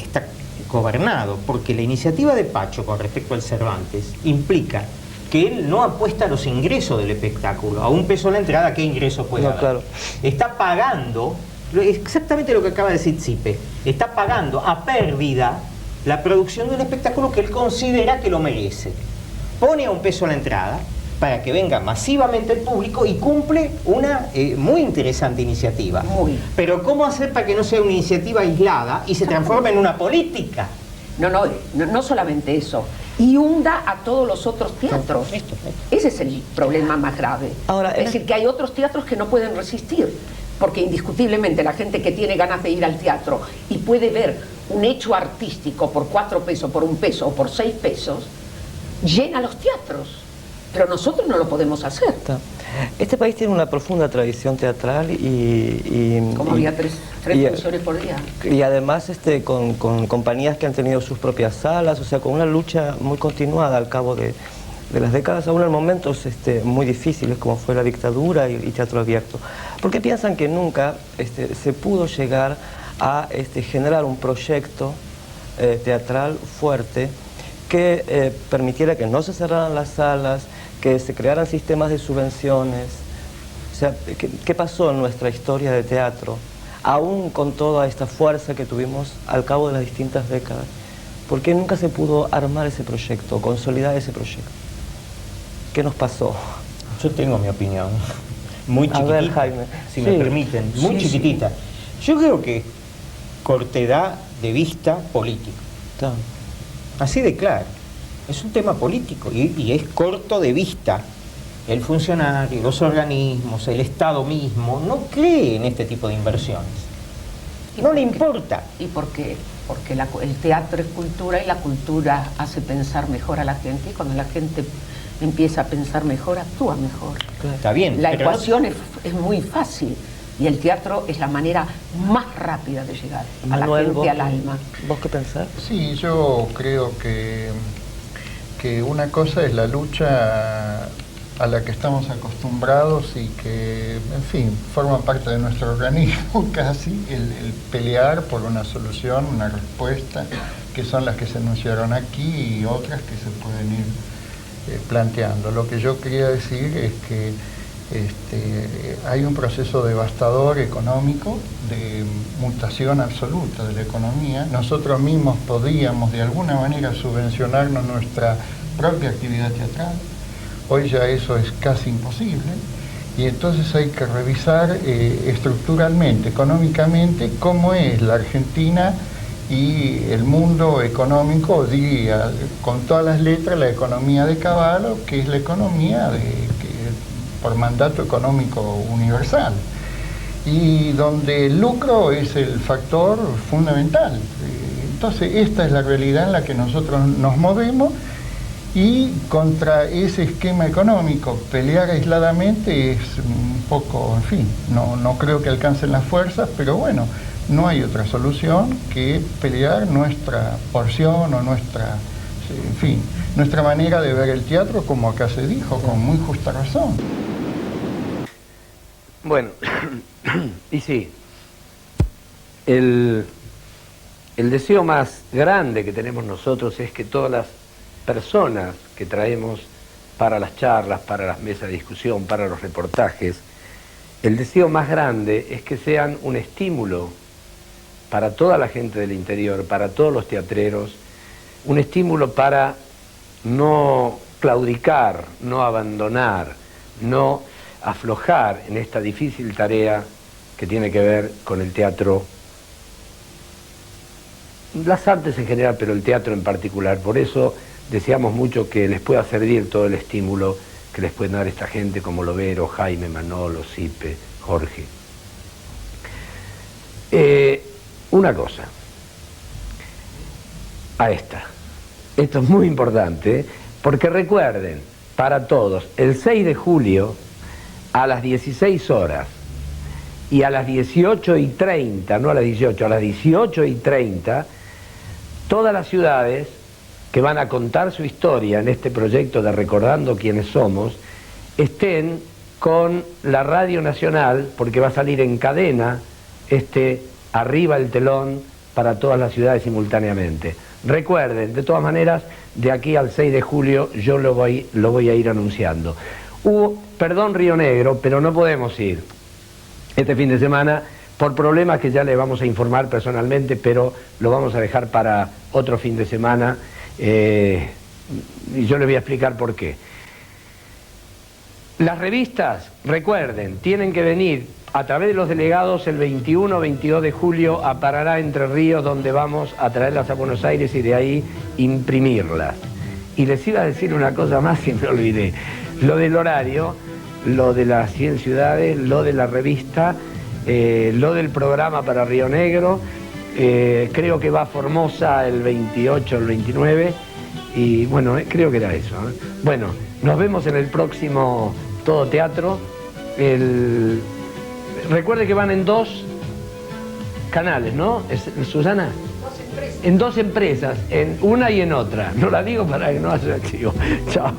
está gobernado, porque la iniciativa de Pacho con respecto al Cervantes implica que él no apuesta a los ingresos del espectáculo. A $1 la entrada, ¿qué ingreso puede haber? Claro. Está pagando exactamente lo que acaba de decir Zipe, está pagando a pérdida la producción de un espectáculo que él considera que lo merece. Pone a $1 la entrada para que venga masivamente el público y cumple una muy interesante iniciativa. Pero ¿cómo hacer para que no sea una iniciativa aislada y se transforme en una política? No solamente eso, y hunda a todos los otros teatros. Ese es el problema más grave. Ahora, es decir, que hay otros teatros que no pueden resistir, porque indiscutiblemente la gente que tiene ganas de ir al teatro y puede ver un hecho artístico por $4, por $1 o por $6, llena los teatros. Pero nosotros no lo podemos hacer. Este país tiene una profunda tradición teatral como había tres funciones por día. Y además con compañías que han tenido sus propias salas, o sea, con una lucha muy continuada al cabo de las décadas, aún en momentos muy difíciles como fue la dictadura y teatro abierto. ¿Por qué piensan que nunca se pudo llegar a generar un proyecto teatral fuerte que permitiera que no se cerraran las salas, que se crearan sistemas de subvenciones? sea, ¿qué pasó en nuestra historia de teatro? Aún con toda esta fuerza que tuvimos al cabo de las distintas décadas, ¿por qué nunca se pudo armar ese proyecto, consolidar ese proyecto? ¿Qué nos pasó? Yo tengo mi opinión, muy chiquitita, a ver, Jaime, si me permiten, muy chiquitita. Yo creo que cortedad de vista político. Así de claro. Es un tema político y es corto de vista. El funcionario, los organismos, el Estado mismo no cree en este tipo de inversiones. No le importa. ¿Y por qué? Porque el teatro es cultura y la cultura hace pensar mejor a la gente, y cuando la gente empieza a pensar mejor, actúa mejor. Está bien. La ecuación es muy fácil y el teatro es la manera más rápida de llegar a la gente, al alma. ¿Vos qué pensás? Sí, yo creo que una cosa es la lucha a la que estamos acostumbrados y que, en fin, forma parte de nuestro organismo casi, el pelear por una solución, una respuesta, que son las que se anunciaron aquí y otras que se pueden ir planteando. Lo que yo quería decir es que hay un proceso devastador económico, de mutación absoluta de la economía. Nosotros mismos podíamos de alguna manera subvencionarnos nuestra propia actividad teatral. Hoy ya eso es casi imposible y entonces hay que revisar estructuralmente, económicamente, cómo es la Argentina y el mundo económico, diría con todas las letras, la economía de Cavallo, que es la economía por mandato económico universal, y donde el lucro es el factor fundamental. Entonces esta es la realidad en la que nosotros nos movemos, y contra ese esquema económico pelear aisladamente es un poco, en fin, no creo que alcancen las fuerzas, pero bueno, no hay otra solución que pelear nuestra porción o nuestra, en fin, nuestra manera de ver el teatro, como acá se dijo, con muy justa razón. Bueno, y sí, el deseo más grande que tenemos nosotros es que todas las personas que traemos para las charlas, para las mesas de discusión, para los reportajes, el deseo más grande es que sean un estímulo para toda la gente del interior, para todos los teatreros, un estímulo para no claudicar, no abandonar, no aflojar en esta difícil tarea que tiene que ver con el teatro, las artes en general, pero el teatro en particular. Por eso deseamos mucho que les pueda servir todo el estímulo que les pueden dar esta gente como Lovero, Jaime, Manolo, Sipe, Jorge. Una cosa, esto es muy importante, porque recuerden, para todos, el 6 de julio a las 16 horas y a las 18:30, no a las 18, a las 18:30, todas las ciudades que van a contar su historia en este proyecto de Recordando Quiénes Somos, estén con la Radio Nacional, porque va a salir en cadena Arriba el Telón para todas las ciudades simultáneamente. Recuerden, de todas maneras, de aquí al 6 de julio yo lo voy a ir anunciando. Perdón Río Negro, pero no podemos ir este fin de semana por problemas que ya le vamos a informar personalmente, pero lo vamos a dejar para otro fin de semana. Y yo les voy a explicar por qué. Las revistas, recuerden, tienen que venir a través de los delegados el 21 o 22 de julio a Parará, Entre Ríos, donde vamos a traerlas a Buenos Aires y de ahí imprimirlas. Y les iba a decir una cosa más y me olvidé. Lo del horario, lo de las 100 ciudades, lo de la revista, lo del programa para Río Negro. Creo que va a Formosa el 28 o el 29 y bueno, creo que era eso. Bueno, nos vemos en el próximo Todo Teatro. Recuerde que van en 2 canales, ¿no? Susana. 2 empresas. En 2 empresas, en una y en otra. No la digo para que no haya chivo. Chao.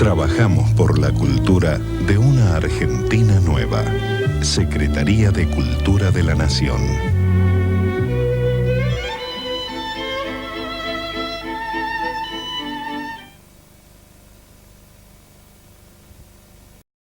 Trabajamos por la cultura de una Argentina nueva. Secretaría de Cultura de la Nación.